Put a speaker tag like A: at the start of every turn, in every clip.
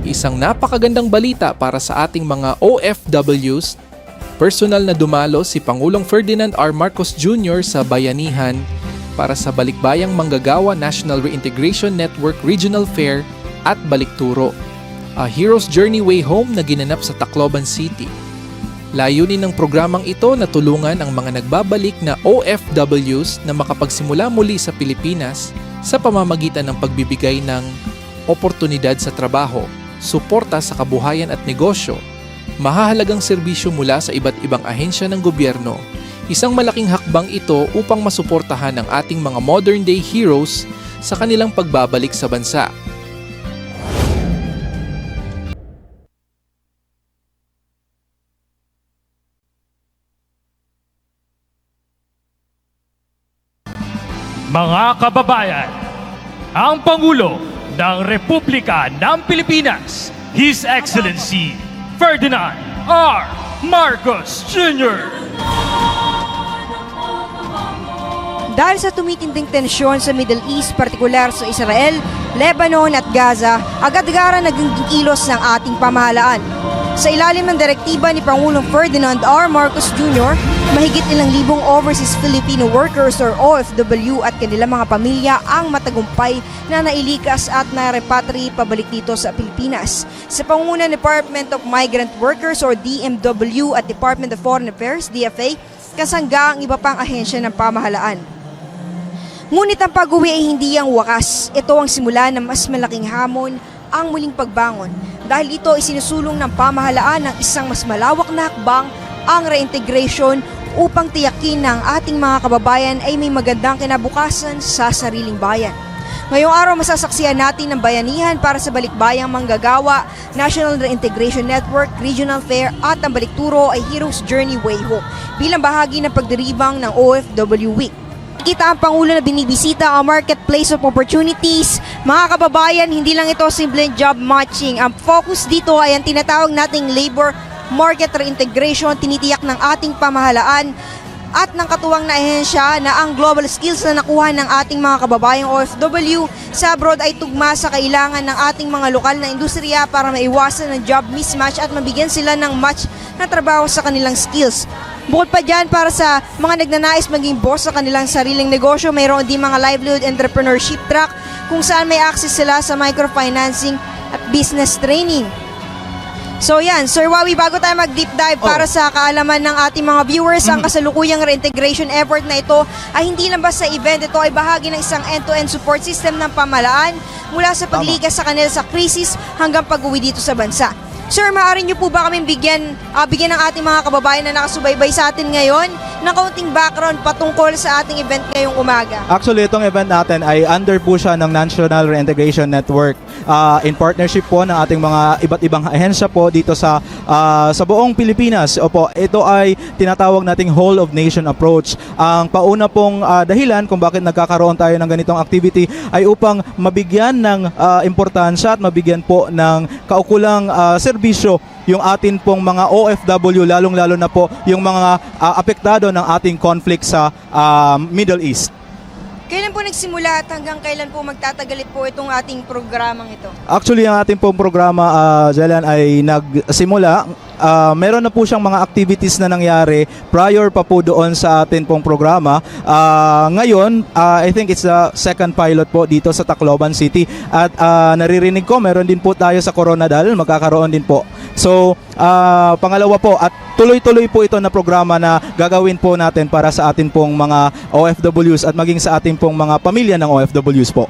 A: Isang napakagandang balita para sa ating mga OFWs. Personal na dumalo si Pangulong Ferdinand R. Marcos Jr. sa Bayanihan para sa Balikbayang Manggagawa National Reintegration Network Regional Fair at Balikturo, a Hero's Journey Way Home na ginanap sa Tacloban City. Layunin ng programang ito na tulungan ang mga nagbabalik na OFWs na makapagsimula muli sa Pilipinas sa pamamagitan ng pagbibigay ng oportunidad sa trabaho, suporta sa kabuhayan at negosyo, mahahalagang serbisyo mula sa iba't ibang ahensya ng gobyerno. Isang malaking hakbang ito upang masuportahan ang ating mga modern-day heroes sa kanilang pagbabalik sa bansa.
B: Mga kababayan, ang Pangulo ng Republika ng Pilipinas, His Excellency Ferdinand R. Marcos Jr.
C: Dahil sa tumitinding tensyon sa Middle East, partikular sa Israel, Lebanon at Gaza, agad-agara naging kilos ng ating pamahalaan. Sa ilalim ng direktiba ni Pangulong Ferdinand R. Marcos Jr., mahigit 1,000 overseas Filipino workers or OFW at kanilang mga pamilya ang matagumpay na nailikas at na-repatriate pabalik dito sa Pilipinas. Sa pangunguna ng Department of Migrant Workers or DMW at Department of Foreign Affairs, DFA, kasangga ang iba pang ahensya ng pamahalaan. Ngunit ang pag-uwi ay hindi ang wakas. Ito ang simula ng mas malaking hamon, ang muling pagbangon. Dahil ito ay sinusulong ng pamahalaan ng isang mas malawak na hakbang, ang reintegration, upang tiyakin na ang ating mga kababayan ay may magandang kinabukasan sa sariling bayan. Ngayong araw masasaksihan natin ng bayanihan para sa Balikbayang Manggagawa, National Reintegration Network, Regional Fair at ang Balikturo ay Hero's Journey Way Home bilang bahagi ng pagdiribang ng OFW Week. Kita ang Pangulo na binibisita ang marketplace of opportunities. Mga kababayan, hindi lang ito simpleng job matching. Ang focus dito ay ang tinatawag nating labor market reintegration, tinitiyak ng ating pamahalaan at ng katuwang na ahensya na ang global skills na nakuha ng ating mga kababayang OFW sa abroad ay tugma sa kailangan ng ating mga lokal na industriya para maiwasan ng job mismatch at mabigyan sila ng match na trabaho sa kanilang skills. Bukod pa dyan, para sa mga nagnanais maging boss sa kanilang sariling negosyo, mayroon din mga livelihood entrepreneurship track kung saan may access sila sa microfinancing at business training. So yan, Sir Wawi, bago tayo mag-deep dive para sa kaalaman ng ating mga viewers, ang kasalukuyang reintegration effort na ito ay hindi lang basta event, ito ay bahagi ng isang end-to-end support system ng pamahalaan mula sa paglikas sa kanila sa krisis hanggang pag-uwi dito sa bansa. Sir, maaari niyo po ba kaming bigyan ng ating mga kababayan na nakasubaybay sa atin ngayon ng kaunting background patungkol sa ating event ngayong umaga?
D: Actually, itong event natin ay under po siya ng National Reintegration Network in partnership po ng ating mga iba't ibang ahensya po dito sa buong Pilipinas. Opo, ito ay tinatawag nating whole of nation approach. Ang pauna pong dahilan kung bakit nagkakaroon tayo ng ganitong activity ay upang mabigyan ng importansya at mabigyan po ng kaukulang serbisyo yung atin pong mga OFW, lalong-lalo na po yung mga apektado ng ating conflict sa Middle East.
C: Kailan po nagsimula at hanggang kailan po magtatagalit po itong ating programang ito?
D: Actually, ang ating pong programa, Jalan, ay nagsimula. Meron na po siyang mga activities na nangyari prior pa po doon sa atin pong programa. Ngayon, I think it's the second pilot po dito sa Tacloban City. At naririnig ko, meron din po tayo sa Coronadal, magkakaroon din po. So, pangalawa po, at tuloy-tuloy po ito na programa na gagawin po natin para sa atin pong mga OFWs at maging sa atin pong mga pamilya ng OFWs po.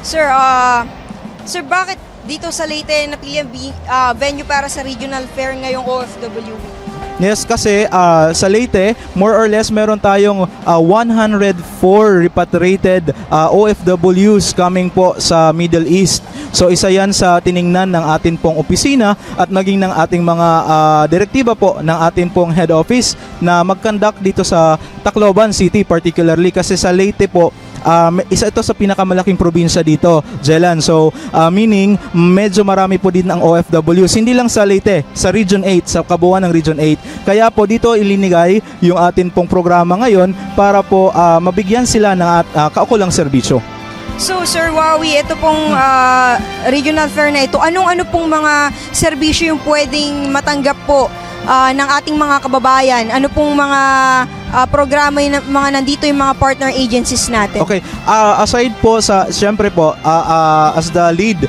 C: Sir, bakit dito sa Leyte napili ang venue para sa Regional Fair ngayong OFW?
D: Yes, kasi sa Leyte, more or less meron tayong 104 repatriated OFWs coming po sa Middle East. So isa yan sa tiningnan ng atin pong opisina at maging ng ating mga direktiba po ng atin pong head office na mag-conduct dito sa Tacloban City particularly kasi sa Leyte po isa ito sa pinakamalaking probinsya dito, Jelan. So, meaning, medyo marami po din ang OFWs. Hindi lang sa Leyte, sa Region 8, sa kabuuan ng Region 8. Kaya po dito ilinigay yung atin pong programa ngayon para po mabigyan sila ng kaukulang serbisyo.
C: So Sir Wawi, ito pong regional fair na ito, anong-ano pong mga serbisyo yung pwedeng matanggap po ng ating mga kababayan? Ano pong mga programa yung mga nandito yung mga partner agencies natin?
D: Okay, aside po sa, siyempre po, as the lead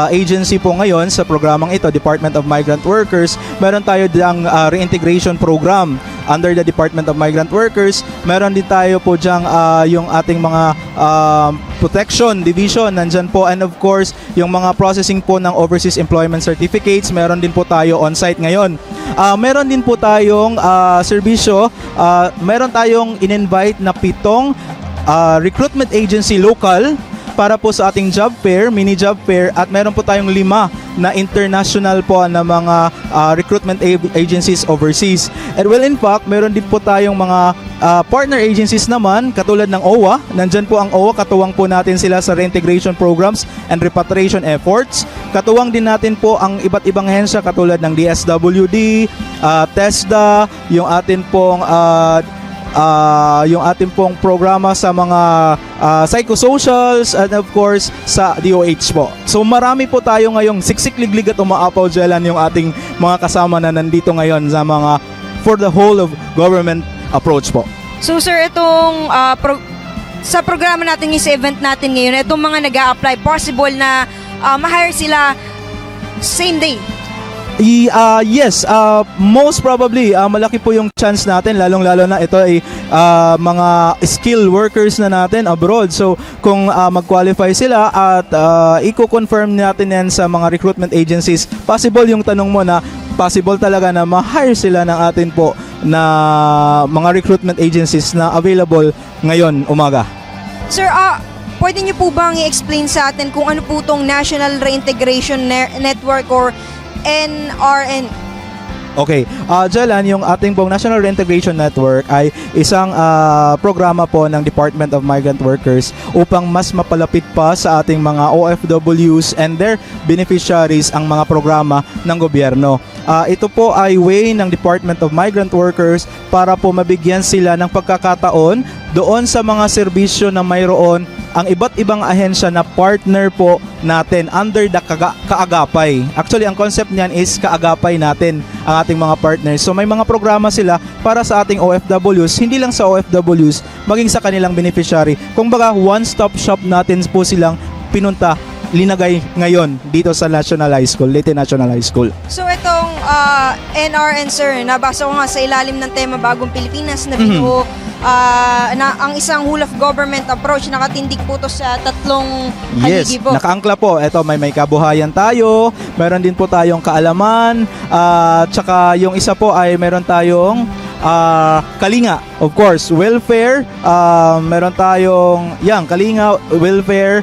D: agency po ngayon sa programang ito, Department of Migrant Workers, meron tayo diyang reintegration program under the Department of Migrant Workers. Meron din tayo po diyang yung ating mga protection division, nandyan po, and of course, yung mga processing po ng overseas employment certificates, meron din po tayo on-site ngayon. Meron din po tayong serbisyo, meron tayong in-invite na 7 recruitment agency local para po sa ating job fair, mini job fair, at meron po tayong 5 na international po na mga recruitment agencies overseas. And well, in fact, meron din po tayong mga partner agencies naman katulad ng OWA. Nandyan po ang OWA, katuwang po natin sila sa reintegration programs and repatriation efforts. Katuwang din natin po ang iba't ibang hensya katulad ng DSWD, TESDA, yung atin pong programa sa mga psychosocials, and of course sa DOH po. So marami po tayo ngayong siksik-liglig at umaapaw dyalan yung ating mga kasama na nandito ngayon sa mga for the whole of government approach po.
C: So Sir, itong sa programa natin, sa event natin ngayon, itong mga nag-a-apply, possible na ma-hire sila same day?
D: Yes, most probably malaki po yung chance natin, lalong-lalo na ito ay mga skill workers na natin abroad. So kung mag-qualify sila at i-confirm natin yan sa mga recruitment agencies, possible yung tanong mo na possible talaga na ma-hire sila ng atin po na mga recruitment agencies na available ngayon umaga.
C: Sir, pwede niyo po bang i-explain sa atin kung ano po itong National Reintegration Network or NRN?
D: Okay, Jalan, yung ating pong National Reintegration Network ay isang programa po ng Department of Migrant Workers upang mas mapalapit pa sa ating mga OFWs and their beneficiaries ang mga programa ng gobyerno. Ito po ay way ng Department of Migrant Workers para po mabigyan sila ng pagkakataon doon sa mga serbisyo na mayroon ang iba't ibang ahensya na partner po natin under the kaagapay. Actually, ang concept niyan is kaagapay natin ang ating mga partners. So may mga programa sila para sa ating OFWs, hindi lang sa OFWs, maging sa kanilang beneficiary. Kung baga, one-stop shop natin po silang pinunta, linagay ngayon dito sa National High School, Leyte National High School.
C: So itong NRN, sir, nabasa ko nga sa ilalim ng tema Bagong Pilipinas na binuo na ang isang whole of government approach, nakatindig po to sa 3 haligi po.
D: Nakaangkla po. Ito, may kabuhayan tayo, meron din po tayong kaalaman, tsaka yung isa po ay meron tayong kalinga, of course, welfare, meron tayong kalinga, welfare,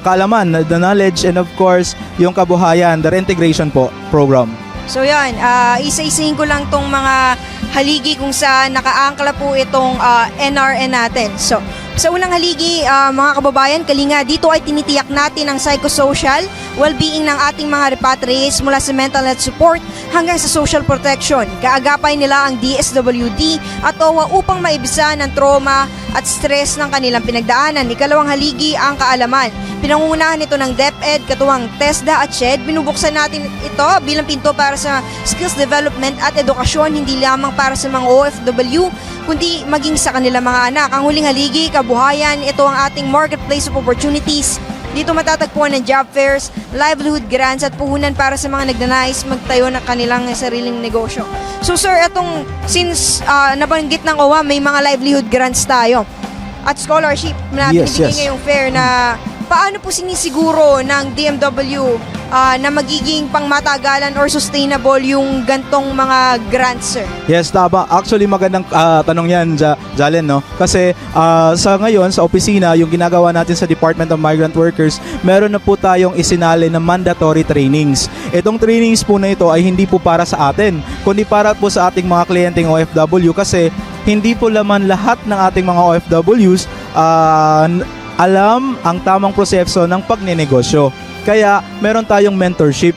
D: kaalaman, the knowledge, and of course, yung kabuhayan, the reintegration po program.
C: So yan, isa-isahin ko lang tong mga haligi kung saan nakaangkla po itong NRN natin. So, sa unang haligi, mga kababayan, kalinga, dito ay tinitiyak natin ang psychosocial well-being ng ating mga repatriates mula sa mental health support hanggang sa social protection. Kaagapay nila ang DSWD at OWA upang maibisan ang trauma at stress ng kanilang pinagdaanan. Ikalawang haligi, ang kaalaman. Pinangungunahan ito ng DepEd, katuwang TESDA at SHED. Binubuksan natin ito bilang pinto para sa skills development at edukasyon, hindi lamang para sa mga OFW, kundi maging sa kanilang mga anak. Ang huling haligi, kabuhayan, ito ang ating marketplace of opportunities. Dito matatagpuan ng job fairs, livelihood grants at puhunan para sa mga nagnanais magtayo ng kanilang sariling negosyo. So sir, itong since nabanggit ng OWA, may mga livelihood grants tayo at scholarship na binibigay ngayong fair na paano po sinisiguro ng DMW na magiging pangmatagalan or sustainable yung gantong mga grants, sir?
D: Yes, tama. Actually, magandang tanong yan, Jalen, no? Kasi sa ngayon, sa opisina, yung ginagawa natin sa Department of Migrant Workers, meron na po tayong isinali na mandatory trainings. Itong trainings po na ito ay hindi po para sa atin, kundi para po sa ating mga kliyenteng OFW kasi hindi po laman lahat ng ating mga OFWs alam ang tamang proseso ng pagnenegosyo. Kaya meron tayong mentorship.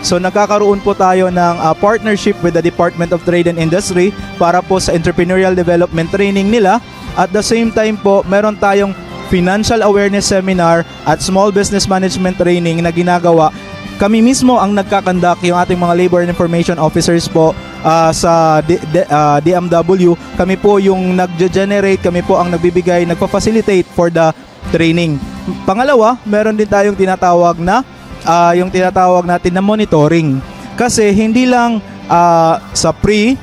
D: So nagkakaroon po tayo ng partnership with the Department of Trade and Industry para po sa entrepreneurial development training nila. At the same time po, meron tayong financial awareness seminar at small business management training na ginagawa. Kami mismo ang nagkakandak, yung ating mga labor and information officers po sa DMW. Kami po yung nag-generate, kami po ang nagbibigay, nagpa-facilitate for the training. Pangalawa, meron din tayong tinatawag na yung tinatawag natin na monitoring. Kasi hindi lang sa pre,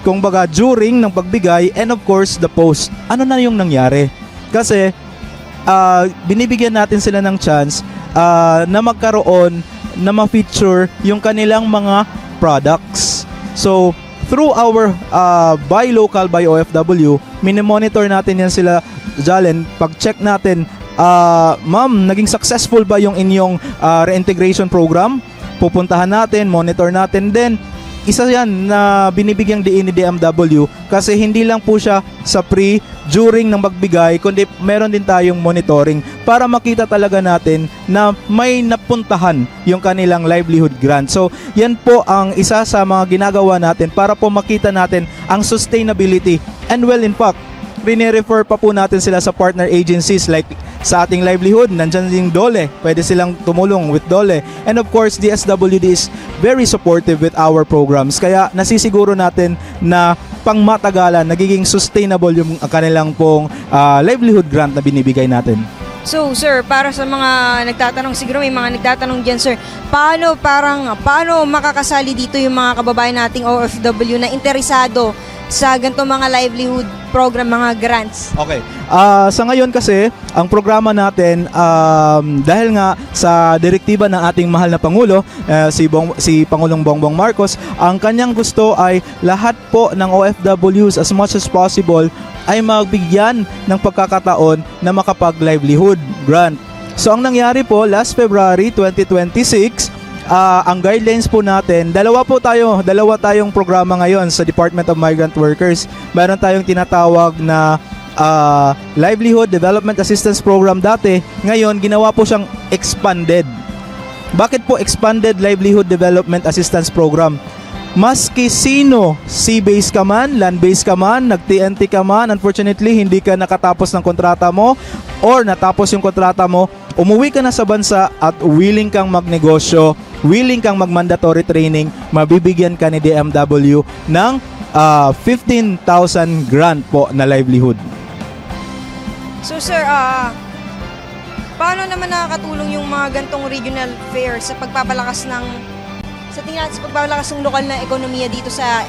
D: kung baga during ng pagbigay, and of course the post. Ano na yung nangyari? Kasi binibigyan natin sila ng chance na magkaroon, na ma-feature yung kanilang mga products. So, through our Buy Local, Buy OFW, minimonitor natin yan sila, Jalen. Pag-check natin, ma'am, naging successful ba yung inyong reintegration program? Pupuntahan natin, monitor natin. Then, isa yan na binibigyang diin ni DMW kasi hindi lang po siya sa pre, during ng magbigay, kundi meron din tayong monitoring para makita talaga natin na may napuntahan yung kanilang livelihood grant. So, yan po ang isa sa mga ginagawa natin para po makita natin ang sustainability. And well, in fact, rine-refer pa po natin sila sa partner agencies like sa ating livelihood, nandyan yung DOLE, pwede silang tumulong with DOLE. And of course, DSWD is very supportive with our programs. Kaya nasisiguro natin na pangmatagalan, nagiging sustainable yung kanilang pong livelihood grant na binibigay natin.
C: So, sir, para sa mga nagtatanong, siguro may mga nagtatanong dyan, sir, paano makakasali dito yung mga kababayan nating OFW na interesado sa ganito mga livelihood program, mga grants?
D: Okay. Sa ngayon kasi, ang programa natin, dahil nga sa direktiba ng ating mahal na Pangulo, si Pangulong Bongbong Marcos, ang kanyang gusto ay lahat po ng OFWs as much as possible ay magbigyan ng pagkakataon na makapag-livelihood grant. So ang nangyari po, last February 2026, ang guidelines po natin, dalawa tayong programa ngayon sa Department of Migrant Workers. Meron tayong tinatawag na Livelihood Development Assistance Program dati. Ngayon, ginawa po siyang expanded. Bakit po expanded Livelihood Development Assistance Program? Maski sino, sea-based ka man, land-based ka man, nag-TNT ka man, unfortunately, hindi ka nakatapos ng kontrata mo or natapos yung kontrata mo, umuwi ka na sa bansa at willing kang magnegosyo, willing kang mag-mandatory training, mabibigyan ka ni DMW ng 15,000 grant po na livelihood.
C: So, sir, paano naman nakakatulong yung mga gantong regional fairs sa pagpapalakas ng lokal na ekonomiya dito sa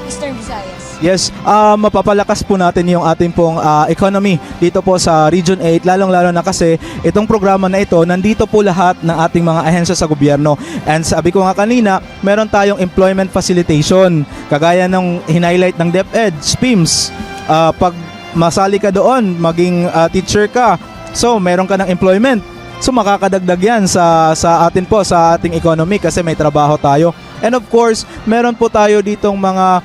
C: Eastern Visayas?
D: Yes, mapapalakas po natin yung ating pong economy dito po sa Region 8, lalong-lalo na kasi itong programa na ito, nandito po lahat ng ating mga ahensya sa gobyerno. And sabi ko nga kanina, meron tayong employment facilitation, kagaya ng hinighlight ng DepEd, SPIMS. Pag masali ka doon, maging teacher ka, so meron ka ng employment. So makakadagdag yan sa atin po, sa ating economy kasi may trabaho tayo. And of course, meron po tayo ditong mga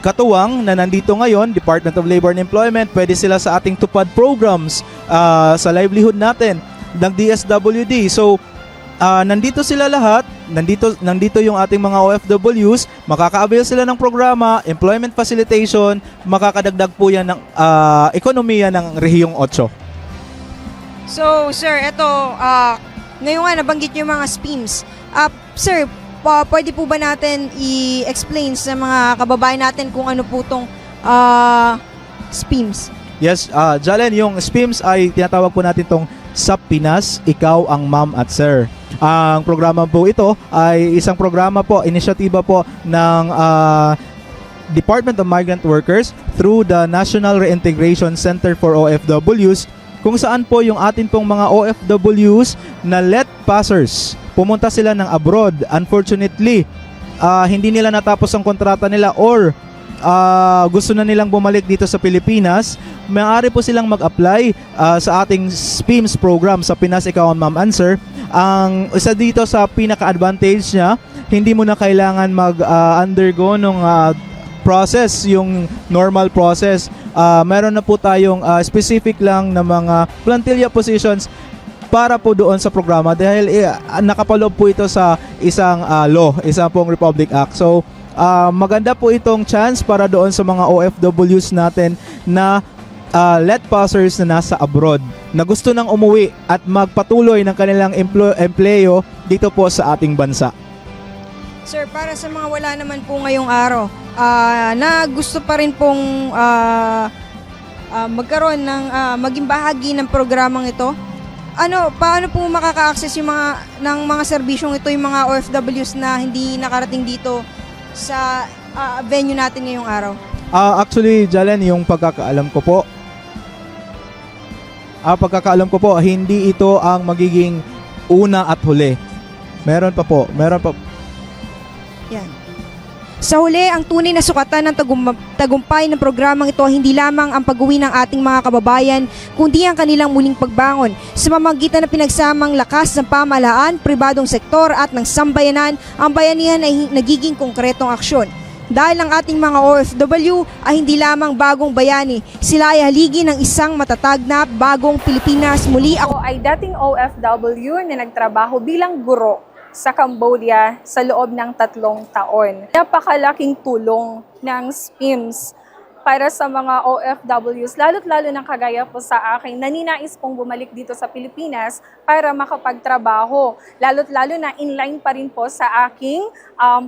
D: katuwang na nandito ngayon, Department of Labor and Employment, pwede sila sa ating tupad programs sa livelihood natin ng DSWD. So nandito sila lahat, nandito yung ating mga OFWs, makaka-avail sila ng programa, employment facilitation, makakadagdag po yan ng ekonomiya ng Rehiyong 8.
C: So, sir, ito, ngayon nga nabanggit yung mga SPIMS. Sir, pwede po ba natin i-explain sa mga kababayan natin kung ano po itong SPIMS?
D: Yes, Jalen, yung SPIMS ay tinatawag po natin itong Sa Pinas, Ikaw ang Ma'am at Sir. Ang programa po ito ay isang programa po, inisyatiba po ng Department of Migrant Workers through the National Reintegration Center for OFWs, kung saan po yung atin pong mga OFWs na let passers, pumunta sila ng abroad. Unfortunately, hindi nila natapos ang kontrata nila or gusto na nilang bumalik dito sa Pilipinas, maaari po silang mag-apply sa ating SPIMS program sa Pinas Ikaw ang Ma'am and Sir. Ang isa dito sa pinaka-advantage niya, hindi mo na kailangan mag-undergo ng process, yung normal process. Meron na po tayong specific lang na mga plantilla positions para po doon sa programa dahil nakapaloob po ito sa isang law, isang pong Republic Act. So, maganda po itong chance para doon sa mga OFWs natin na let passers na nasa abroad na gusto nang umuwi at magpatuloy ng kanilang empleyo dito po sa ating bansa.
C: Sir, para sa mga wala naman po ngayong araw, na gusto pa rin pong magkaroon ng maging bahagi ng programang ito, paano po makaka-access yung ng mga serbisyong ito, yung mga OFWs na hindi nakarating dito sa venue natin ngayong araw?
D: Actually, Jalen, yung pagkakaalam ko po, hindi ito ang magiging una at huli. Meron pa.
C: Yan. Sa huli, ang tunay na sukatan ng tagumpay ng programang ito hindi lamang ang pag-uwi ng ating mga kababayan, kundi ang kanilang muling pagbangon sa pamamagitan ng pinagsamang lakas ng pamahalaan, pribadong sektor at ng sambayanan. Ang bayanihan ay nagiging konkretong aksyon. Dahil ang ating mga OFW ay hindi lamang bagong bayani, sila ay haligi ng isang matatag na bagong Pilipinas. Muli ako
E: Ay dating OFW na nagtrabaho bilang guro sa Cambodia sa loob ng 3 taon. Napakalaking tulong ng SPIMS para sa mga OFWs, lalo't-lalo ng kagaya po sa akin, naninais pong bumalik dito sa Pilipinas para makapagtrabaho. Lalo't-lalo na inline pa rin po sa aking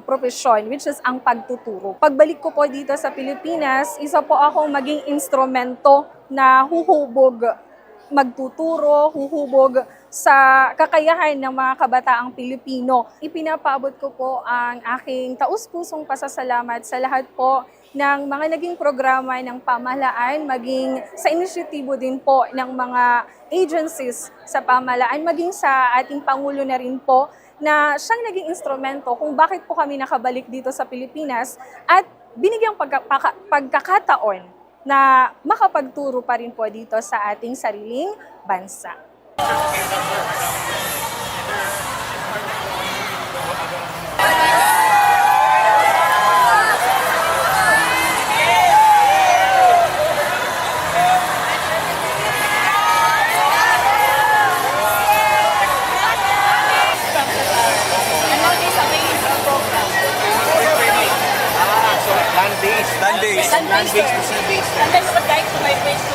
E: profesyon, which is ang pagtuturo. Pagbalik ko po dito sa Pilipinas, isa po akong maging instrumento na huhubog magtuturo, huhubog sa kakayahan ng mga kabataang Pilipino. Ipinapaabot ko po ang aking taus-pusong pasasalamat sa lahat po ng mga naging programa ng pamahalaan, maging sa inisyatibo din po ng mga agencies sa pamahalaan, maging sa ating Pangulo na rin po na siyang naging instrumento kung bakit po kami nakabalik dito sa Pilipinas at binigyang pagkakataon na makapagturo pa rin po dito sa ating sariling bansa.
F: Land-based to sea-based.
G: Sometimes I would like to migrate to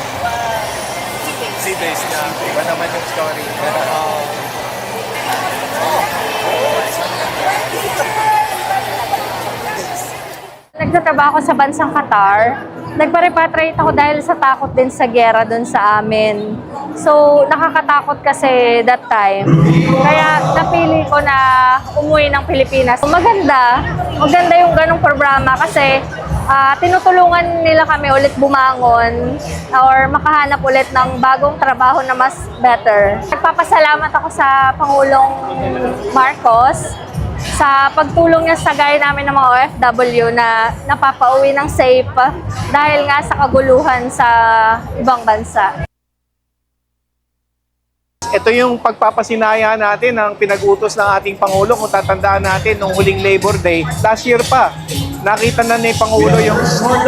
G: sea-based.
F: Sea-based na. Iba naman yung story.
G: Nagtatrabaho ako sa bansang Qatar. Nagpa-repatriate ako dahil sa takot din sa gera doon sa amin. So, nakakatakot kasi that time. Kaya napili ko na umuwi ng Pilipinas. Maganda yung ganong programa kasi tinutulungan nila kami ulit bumangon or makahanap ulit ng bagong trabaho na mas better. Nagpapasalamat ako sa Pangulong Marcos sa pagtulong niya sa gaya namin ng mga OFW na napapauwi ng safe dahil nga sa kaguluhan sa ibang bansa.
F: Ito yung pagpapasinaya natin ng pinag-utos ng ating Pangulo. Kung tatandaan natin, nung huling Labor Day, last year pa, nakita na ni Pangulo yung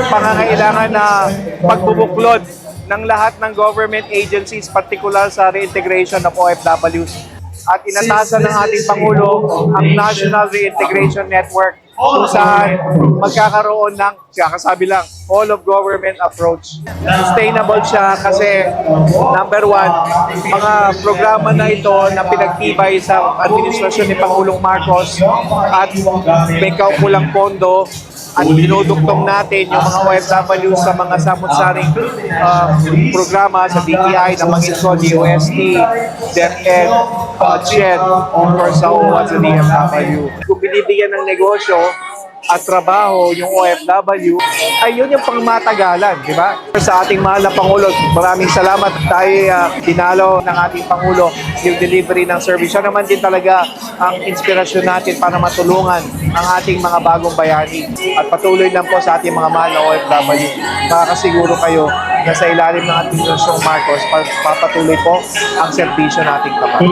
F: pangangailangan na pagbubuklod ng lahat ng government agencies, particular sa reintegration ng OFWs. At inatasan ng ating Pangulo ang National Reintegration Network kung saan magkakaroon ng, kakasabi lang, all of government approach. Sustainable siya kasi number 1, mga programa na ito na pinagtibay sa administrasyon ni Pangulong Marcos at may kaukulang pondo at dinuduktong natin yung mga OFW sa mga samut-saring programa sa DTI na mag-install DOST, DepEd, CHED, of course sa OWA sa DFW. Kung binibigyan ng negosyo at trabaho yung OFW, ay yun yung pangmatagalan, di ba? Sa ating mahal na Pangulo, maraming salamat. Tayo tinalo ng ating Pangulo yung delivery ng service. Siya naman din talaga ang inspirasyon natin para matulungan ang ating mga bagong bayani. At patuloy lang po sa ating mga mahal na OFW. Makakasiguro kayo na sa ilalim ng ating Pangulong Marcos, papatuloy po ang serbisyo nating tapat.